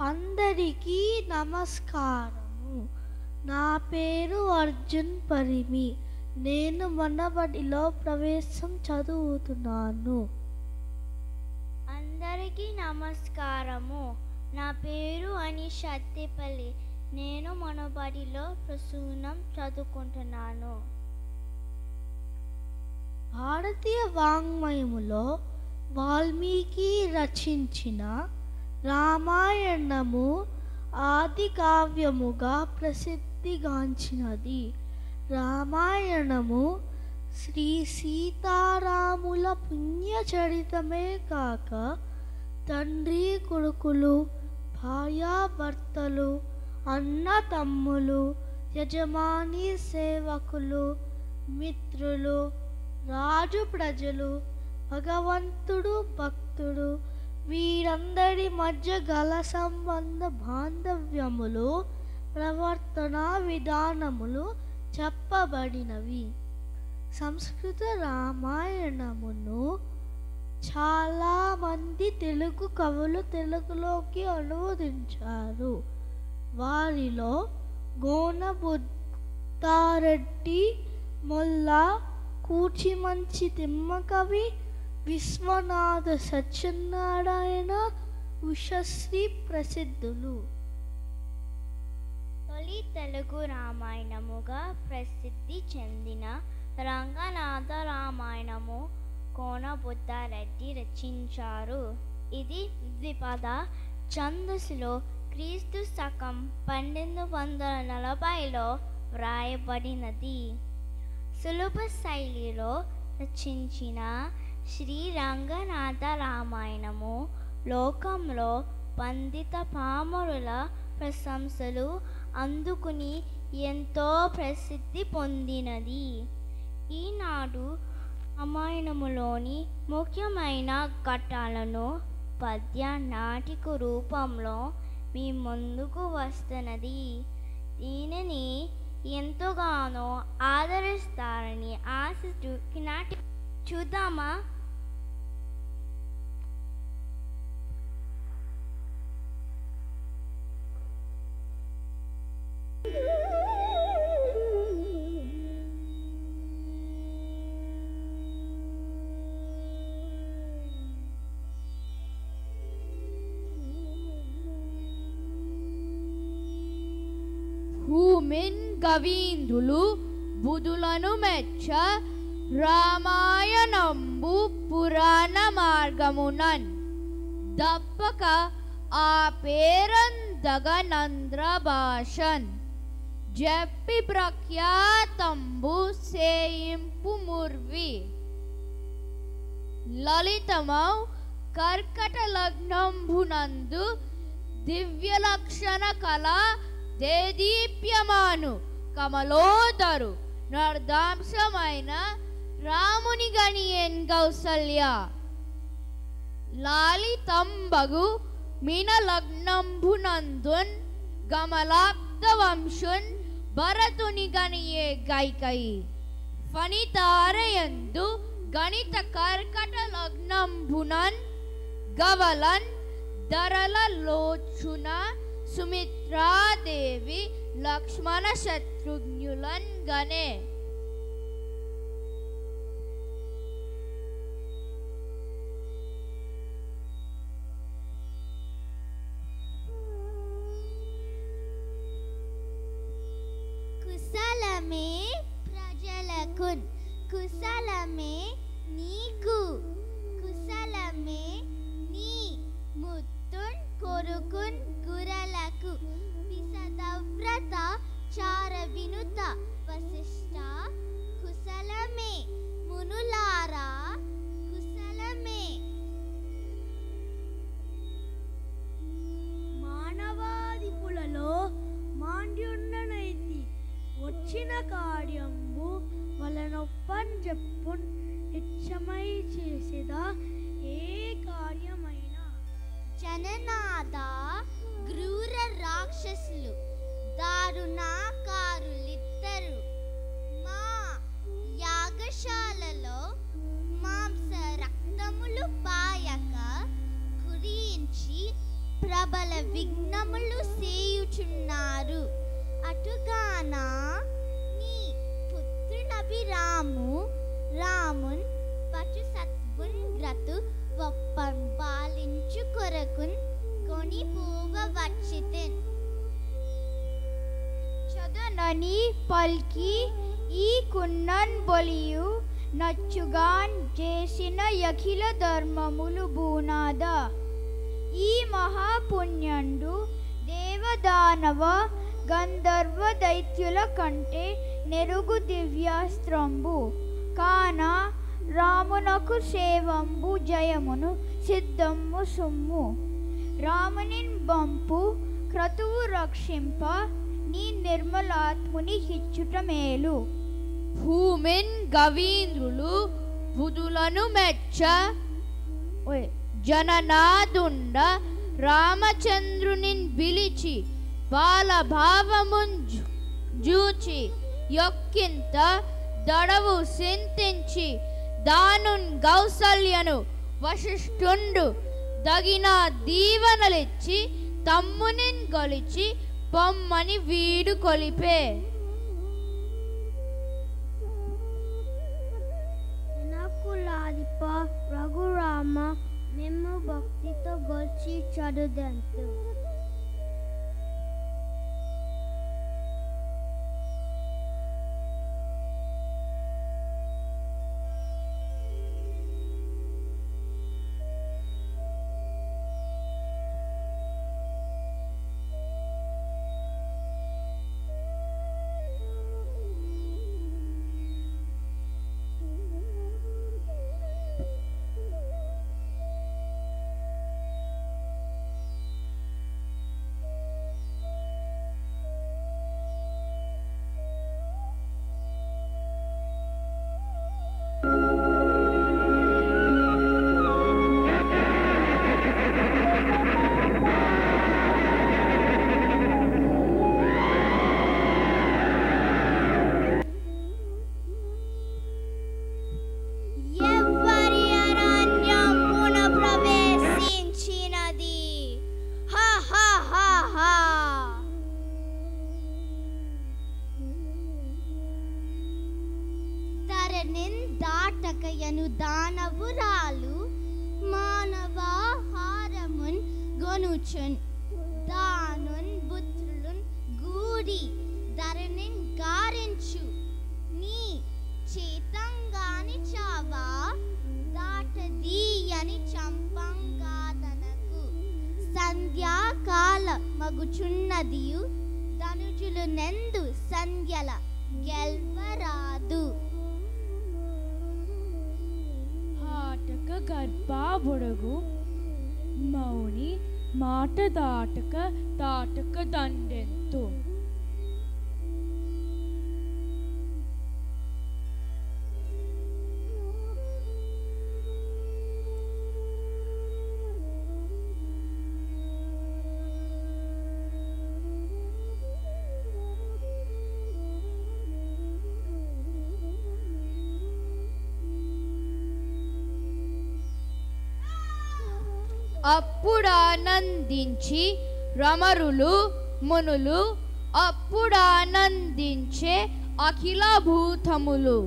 అందరికీ నమస్కారము. నా పేరు అర్జున్ పరిమి. నేను మనబడిలో ప్రవేశం చదువుతున్నాను. అందరికీ నమస్కారము. నా పేరు అనీష్ అత్తిపల్లి. నేను మనబడిలో ప్రసూనం చదువుకుంటున్నాను. భారతీయ వాంగ్మయములో వాల్మీకి రచించిన రామాయణము ఆది కావ్యముగా ప్రసిద్ధిగాంచినది. రామాయణము శ్రీ సీతారాముల పుణ్యచరితమే కాక తండ్రి కొడుకులు, భార్యాభర్తలు, అన్న తమ్ములు, యజమాని సేవకులు, మిత్రులు, రాజు ప్రజలు, భగవంతుడు భక్తుడు వీరందరి మధ్య గల సంబంధ బాంధవ్యములు, ప్రవర్తన విధానములు చెప్పబడినవి. సంస్కృత రామాయణమును చాలామంది తెలుగు కవులు తెలుగులోకి అనువదించారు. వారిలో గోనబుద్ధారెడ్డి, మొల్ల కూచిమంచి తిమ్మకవి, విశ్వనాథ సత్యనారాయణ, ఉషశ్రీ ప్రసిద్ధులు. తొలి తెలుగు రామాయణముగా ప్రసిద్ధి చెందిన రంగనాథ రామాయణము గోనబుద్ధారెడ్డి రచించారు. ఇది ద్విపద ఛందస్సులో క్రీస్తు శకం 1240లో వ్రాయబడినది. సులభ శైలిలో రచించిన శ్రీ రంగనాథ రామాయణము లోకంలో పండిత పామరుల ప్రశంసలు అందుకుని ఎంతో ప్రసిద్ధి పొందినది. ఈనాడు రామాయణములోని ముఖ్యమైన ఘట్టాలను పద్య నాటిక రూపంలో మీ ముందుకు వస్తున్నది. దీనిని ఎంతగానో ఆదరిస్తారని ఆశిస్తూ ఈనాటి చూద్దామా? భూమిన్ గవీంద్రులు బుధులను మెచ్చ రామాయణంబు పురాణ మార్గమునన్ దప్పక ఆ పేరందగనంద్ర భాషన్ జప్పి ప్రఖ్యాతంబు సేయింపు ముర్వి లలితమౌ కర్కట లగ్నంబునందు దివ్య లక్షణ కళ దేదీప్యమాను కమలోదరు నర్దాంశమైన రాముని గనియన్ కౌసల్య లాలితంబగు మీన లగ్నంబునందున్ గమలాబ్ద వంశున్ భరతుని గనియే గైకయి ఫణితారయందు గణిత కర్కట లగ్నంబునన్ గవలన్ దరల లోచున సుమిత్రాదేవి లక్ష్మణ శత్రుఘ్నులన్ గనే కుశలమే ప్రజలకున్ కుశలమే నీకు కుశలమే నీ ముత్తున్ కొరుకున్ గురలకు విశదవ్రత చార వినుత వశిష్ట కుశలమే మునులారా కుశలమే. మానవాదిపులలో మాండ్యుండనైతి వచ్చిన కార్యంబు వలనొప్పన్ చెప్పున్ నిత్యమై చేసేదా ఏ కార్యమైనా. జననాద క్రూర రాక్షసులు దారుణాకారులిద్దరు మా యాగశాలలో మాంస రక్తములు పాయక కురించి ప్రబల విఘ్నం కానా నీ పుత్రునభిరాము రామున్ పచు సత్బున్ గ్రతు వప్పం పాలించు కొరకున్ గొని పోవ వచ్చితిన్ చదనని పల్కి ఈ కున్నన్ బొలియు నచ్చుగాన్ చేసిన యఖిల ధర్మములు బూనాద ఈ మహాపుణ్యండు దేవదానవ గంధర్వ దైత్యుల కంటే నెరుగు దివ్యాస్త్రంబు కాన రామునకు సేవంబు జయమును సిద్ధమ్ము సొమ్ము రామునిన్ బంపు క్రతువు రక్షింప నీ నిర్మలాత్ముని హిచ్చుట మేలు భూమిన్ గవీంద్రులు బుధులను మెచ్చ జననాదుండ రామచంద్రునిన్ పిలిచి బాలభావమున్ జూచి యొక్కింత దడవు సింతించి దానున్ కౌసల్యను వశిష్ఠుండు దగిన దీవనలిచ్చి తమ్మునిన్ గొలిచి పొమ్మని వీడు కొలిపే జనకులాదిప రఘురామ మేము భక్తితో గొల్చి చదువుదంతు దాటకయను దానవురాలు మానవాహారమున్ గొనుచున్ దానున్ బుత్రులున్ గూడి ధరణిన్ గారించు నీ చేతంగాని చావా దాటదీయని చంపంగాదనకు సంధ్యాకాల మగుచున్నదియు ధనుజులు నెందు సంధ్యల గెల్వరాదు ఆటక గర్భాబుడగు మౌని మాట దాటక తాటక దండెంతు అప్పుడానందించి రమరులు మునులు అప్పుడానందించే అఖిల భూతములు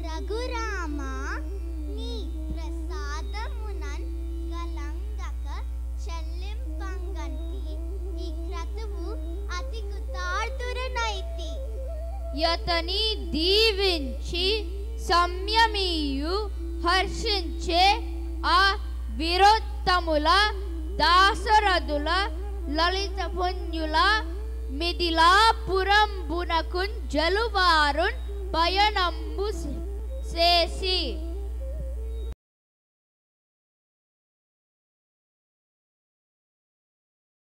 రఘురామ నీ ప్రసాదమునన్ గలంగక చెల్లింపంగంటి ఈ క్రతువు అతి కృతార్థురనైతి యతని దీవించి సంయమీయు హర్షించే ఆ విరోత్తముల దాసరథుల లలిత పుణ్యుల మిదిలా పురంబునకున్ జలువారున్ పయనంబు చేసి